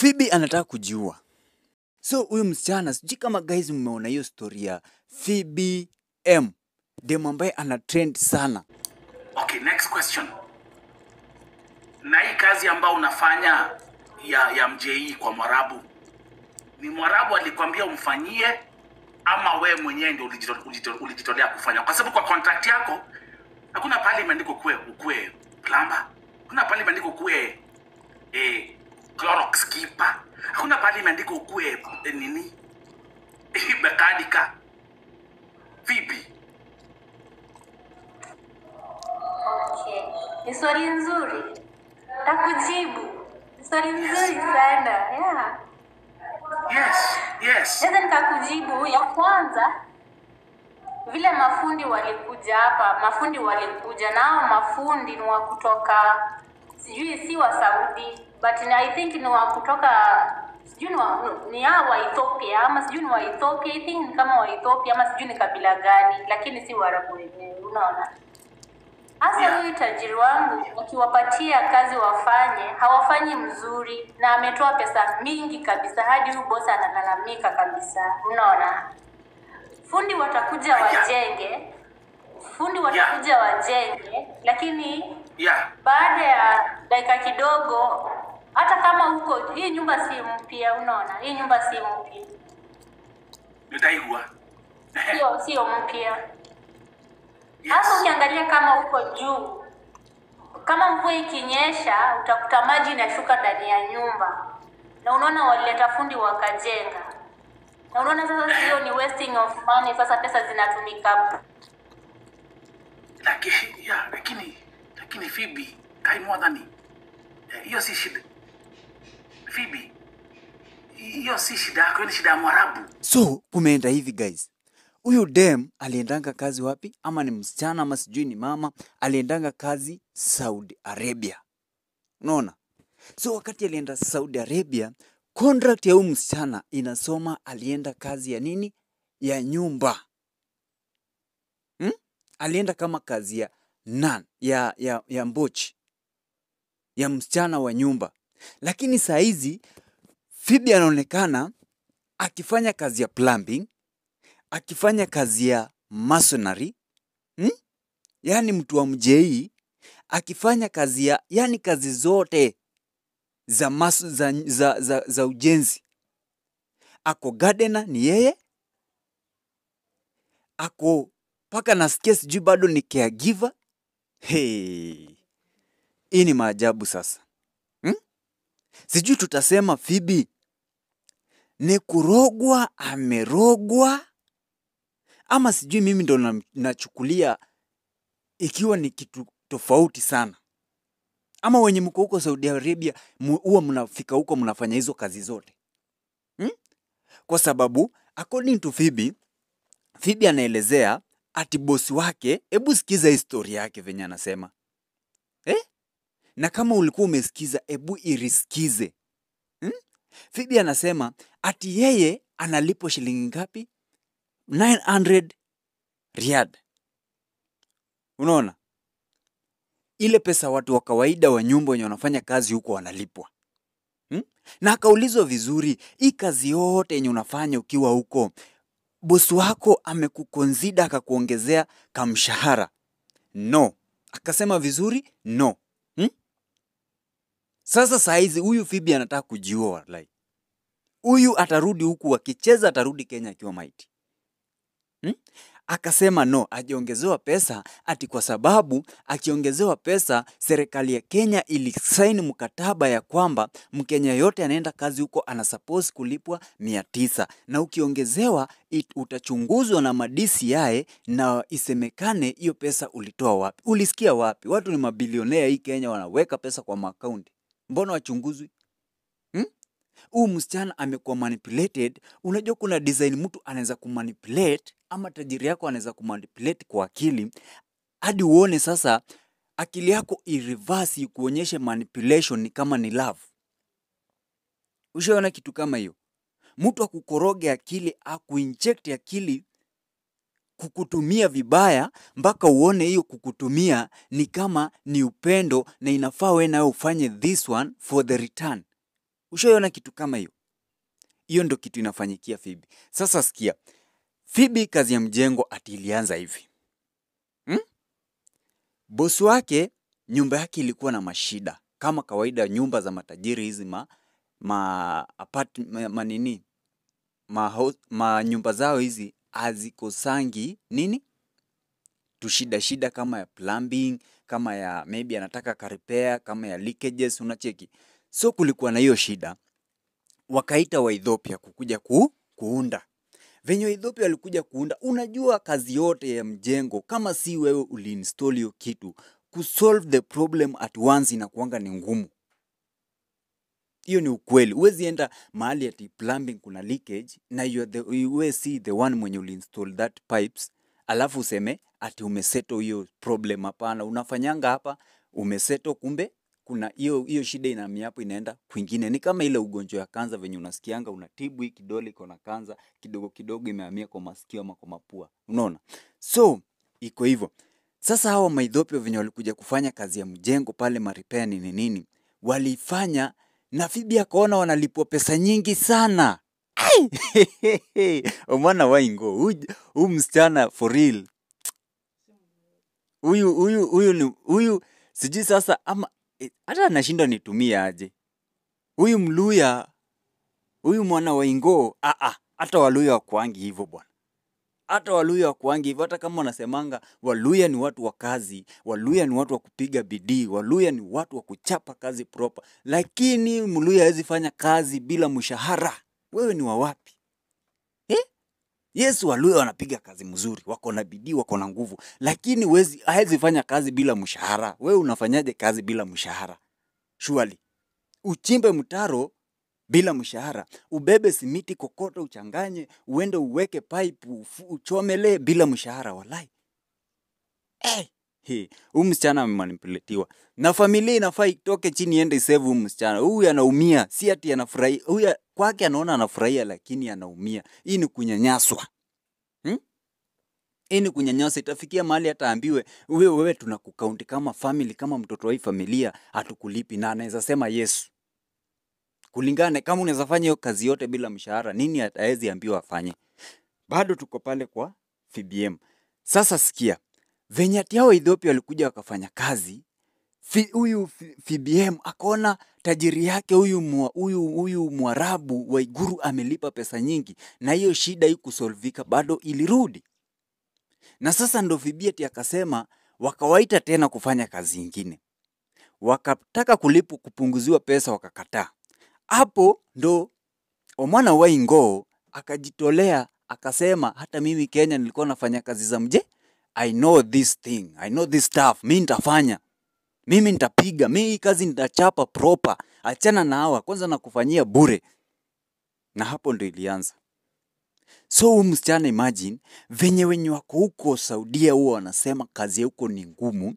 Phoebe anataka kujiua. So huyu msichana, sijui kama guys mmeona hiyo story ya Phoebe M, demu ambaye ana trend sana. Okay, next question. Na hii kazi ambayo unafanya ya MJE kwa Mwarabu, ni Mwarabu alikwambia umfanyie ama we mwenyewe ndio ulijitolea kufanya? Kwa sababu kwa contract yako hakuna pale imeandikwa ukue plumber, hakuna pale imeandikwa ukue Clorox keeper, hakuna pale imeandikwa ukue nini mekanika. Vipi? Okay. Ni swali nzuri. Takujibu. Ni swali nzuri sana. Yeah. Yes. Sasa nitakujibu. Ya kwanza, vile mafundi walikuja hapa, nao mafundi ni wa kutoka, sijui si wa Saudi, but I think ni wa kutoka, sijui ni wa Ethiopia, ama sijui ni wa Ethiopia, I think ni kama wa Ethiopia, ama sijui ni kabila gani, lakini si Waarabu wenyewe, unaona? Hasa huyu tajiri wangu ukiwapatia kazi wafanye, hawafanyi mzuri, na ametoa pesa mingi kabisa hadi huyu boss analalamika kabisa. Unaona? Fundi watakuja wajenge, lakini baada ya dakika kidogo, hata kama huko hii nyumba si mpya, unaona? Hii nyumba si mpya. Nitaigwa. Sio mpya. Hasa ukiangalia kama huko juu, kama mvua ikinyesha, utakuta maji inashuka ndani ya nyumba. Na unaona walileta fundi wakajenga. Na unaona sasa hiyo ni wasting of money, sasa pesa zinatumika. Lakini Phoebe, more than hiyo si shida. Phoebe, hiyo si shida yako, ni shida ya Mwarabu. So kumeenda hivi guys. Huyu dem aliendanga kazi wapi? Ama ni msichana ama sijui ni mama, aliendanga kazi Saudi Arabia. Unaona? So wakati alienda Saudi Arabia, contract ya huyu msichana inasoma alienda kazi ya nini? Ya nyumba. Alienda kama kazi ya ya mbochi. Ya msichana wa nyumba. Lakini saa hizi Phoebe anaonekana akifanya kazi ya plumbing, akifanya kazi ya masonry, yani mtu wa MJE, akifanya kazi ya, yani kazi zote za ujenzi. Ako gardener ni yeye, ako paka nasikia sijui bado ni caregiver. Hii ni maajabu sasa. Sijui tutasema Phoebe ni kurogwa, amerogwa, ama sijui mimi ndo nachukulia ikiwa ni kitu tofauti sana. Ama wenye mko huko Saudi Arabia huwa mnafika huko mnafanya hizo kazi zote. Kwa sababu according to Phoebe anaelezea ati bosi wake, hebu sikiza historia yake venye anasema. Na kama ulikuwa umesikiza, hebu irisikize. Phoebe anasema ati yeye analipo shilingi ngapi? 900 Riyadh. Unaona? Ile pesa watu wa kawaida wa nyumba wenye wanafanya kazi huko wanalipwa. Na akaulizwa vizuri, hii kazi yote yenye unafanya ukiwa huko, bosi wako amekukonzida akakuongezea kamshahara? No. Akasema vizuri, no. Sasa saa hizi huyu Phoebe anataka kujiua wallahi. Huyu atarudi huku akicheza, atarudi Kenya akiwa maiti. Akasema no, ajiongezewa pesa ati kwa sababu akiongezewa pesa serikali ya Kenya ilisaini mkataba ya kwamba Mkenya yote anaenda kazi huko ana suppose kulipwa 900, na ukiongezewa utachunguzwa na DCI na isemekane hiyo pesa ulitoa wapi. Ulisikia wapi? Watu ni mabilionea hii Kenya wanaweka pesa kwa akaunti. Mbona wachunguzwi? Msichana amekuwa manipulated. Unajua kuna design mtu anaweza kumanipulate, ama tajiri yako anaweza kumanipulate kwa akili hadi uone sasa akili yako i-reverse kuonyeshe manipulation ni kama ni love. Ushaona kitu kama hiyo? Mtu akukoroge akili, akuinject akili kukutumia vibaya mpaka uone hiyo kukutumia ni kama ni upendo na inafaa wewe nawe ufanye this one for the return. Ushaiona kitu kama hiyo? Hiyo ndo kitu inafanyikia Phoebe. Sasa sikia, Phoebe kazi ya mjengo ati ilianza hivi. Bosi wake nyumba yake ilikuwa na mashida. Kama kawaida nyumba za matajiri hizi nyumba zao hizi hazikosangi nini? Tushida kama ya plumbing, kama ya maybe anataka ka repair, kama ya leakages unacheki. So kulikuwa na hiyo shida. Wakaita wa Ethiopia kukuja kuunda. Venye Ethiopia walikuja kuunda, unajua kazi yote ya mjengo kama si wewe uliinstall hiyo kitu, kusolve the problem at once inakuanga ni ngumu. Hiyo ni ukweli. Huwezi enda mahali ati plumbing kuna leakage na you see the one mwenye uliinstall that pipes, alafu useme ati umesettle hiyo problem. Hapana, unafanyanga hapa umesettle, kumbe kuna hiyo shida inahamia hapo inaenda kwingine. Ni kama ile ugonjwa ya kanza venye unasikianga unatibu hii kidole iko na kanza, kidogo kidogo imehamia kwa masikio ama kwa mapua. Unaona? So iko hivyo. Sasa hawa Maethiopia venye walikuja kufanya kazi ya mjengo pale repair nini walifanya, na Phoebe akaona wanalipwa pesa nyingi sana. Omwana Waingo, huyu msichana for real. Huyu sijui sasa ama hata anashinda nitumie aje. Huyu Mluya, huyu mwana Waingo, hata Waluya hawakuangi hivyo bwana. Hata Waluya hawakuangi hivyo. Hata kama wanasemanga Waluya ni watu wa kazi, Waluya ni watu wa kupiga bidii, Waluya ni watu wa kuchapa kazi proper. Lakini Mluya hawezi fanya kazi bila mshahara. Wewe ni wa wapi? Yes, Waluya wanapiga kazi mzuri, wako na bidii, wako na nguvu, lakini hawezi fanya kazi bila mshahara. Wewe unafanyaje kazi bila mshahara? Surely uchimbe mtaro bila mshahara, ubebe simiti kokoto uchanganye, uende uweke pipe, uchomele bila mshahara. Walai. Huyu msichana amemanipulatiwa. Na familia inafaa itoke chini iende isave huyu msichana. Huyu anaumia, si ati anafurahia. Huyu kwake anaona anafurahia lakini anaumia. Hii ni kunyanyaswa. Hii ni kunyanyaswa. Itafikia mahali hata ambiwe wewe tunakukaunti kama family, kama mtoto wa hii familia, hatukulipi, na anaweza sema Yesu. Kulingana kama unaweza fanya hiyo kazi yote bila mshahara, nini hawezi ambiwa afanye? Bado tuko pale kwa FBM. Sasa sikia, venye ati hao Ethiopia walikuja wakafanya kazi, huyu FBM akaona tajiri yake huyu Mwarabu Waiguru amelipa pesa nyingi, na hiyo shida hii kusolvika bado ilirudi. Na sasa ndo FBM ati akasema wakawaita tena kufanya kazi nyingine. Wakataka kupunguziwa pesa, wakakataa. Hapo ndo Omwana Waingo akajitolea akasema, hata mimi Kenya nilikuwa nafanya kazi za I know this thing, I know this stuff, mimi nitafanya, mimi nitapiga, mimi kazi nitachapa proper, achana na hawa, kwanza nakufanyia bure. Na hapo ndo ilianza. So msichana, imagine venye wenye wako huko Saudia huo wanasema kazi ya huko ni ngumu,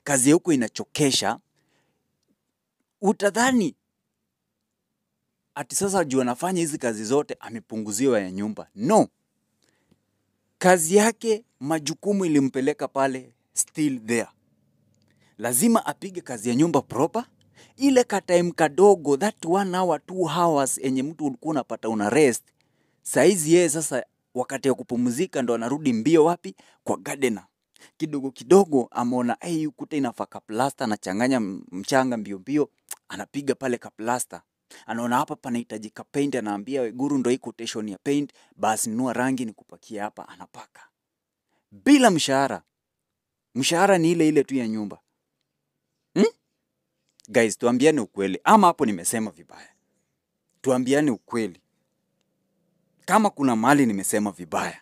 kazi ya huko inachokesha. Utadhani ati sasa juu anafanya hizi kazi zote amepunguziwa ya nyumba. No. Kazi yake, majukumu ilimpeleka pale, still there. Lazima apige kazi ya nyumba proper. Ile time kadogo, that 1 hour 2 hours enye mtu ulikuwa unapata una rest, saizi yeye sasa wakati ya kupumzika ndo anarudi mbio wapi? Kwa gardener. Kidogo kidogo ameona ukuta inafaa kaplasta, anachanganya mchanga mbio, anapiga pale kaplasta. Anaona hapa panahitajika paint, anaambia Waiguru ndo hii quotation ya paint, basi nunua rangi nikupakie hapa, anapaka. Bila mshahara. Mshahara ni ile tu ya nyumba. Guys, tuambiane ukweli. Ama hapo nimesema vibaya? Tuambiane ukweli. Kama kuna mahali nimesema vibaya,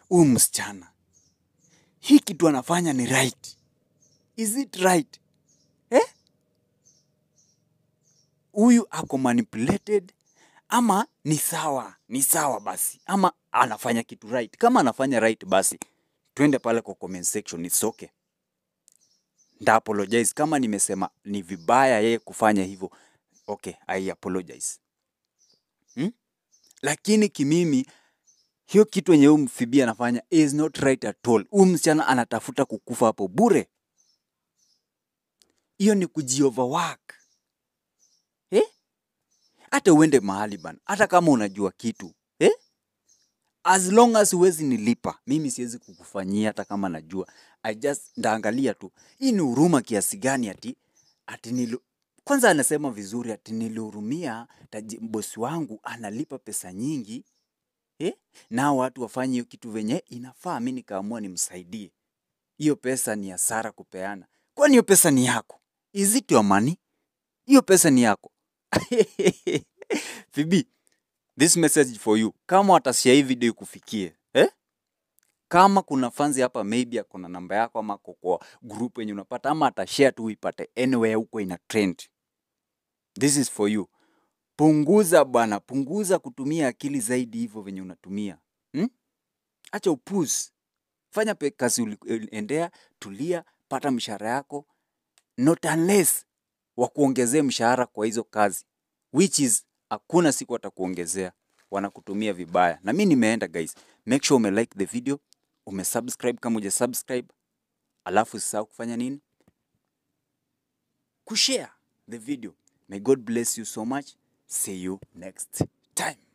huyu msichana, hii kitu anafanya ni right? Is it right? Huyu ako manipulated ama ni sawa? Ni sawa basi. Ama anafanya kitu right? Kama anafanya right basi twende pale kwa comment section, it's okay. Nda apologize kama nimesema ni vibaya yeye kufanya hivyo. Okay, I apologize. Lakini kimimi hiyo kitu yenye huyu Phoebe anafanya is not right at all. Huyu msichana anatafuta kukufa hapo bure. Hiyo ni kujioverwork. Hata uende mahali bana, hata kama unajua kitu as long as huwezi nilipa, mimi siwezi kukufanyia hata kama najua. I just ndaangalia tu. Hii ni huruma kiasi gani kwanza anasema vizuri ati nilihurumia bosi wangu analipa pesa nyingi. Na watu wafanye hiyo kitu venye inafaa, mimi nikaamua nimsaidie. Hiyo pesa ni hasara kupeana. Kwani hiyo pesa ni yako? Is it your money? Hiyo pesa ni yako. Phoebe, this message for you. Kama watashare hii video ikufikie, kama kuna fans hapa maybe kuna namba yako ama kwa group yenye unapata ama atashare tu uipate anywhere huko ina trend. This is for you. Punguza bwana, punguza kutumia akili zaidi hivyo venye unatumia. Acha upuzi. Fanya kazi uliendea, tulia, pata mshahara yako. Not unless wakuongezee mshahara kwa hizo kazi. Which is hakuna siku watakuongezea. Wanakutumia vibaya. Na mimi nimeenda guys. Make sure ume like the video, ume subscribe kama hujasubscribe. Alafu usisahau kufanya nini? Kushare the video. May God bless you so much. See you next time.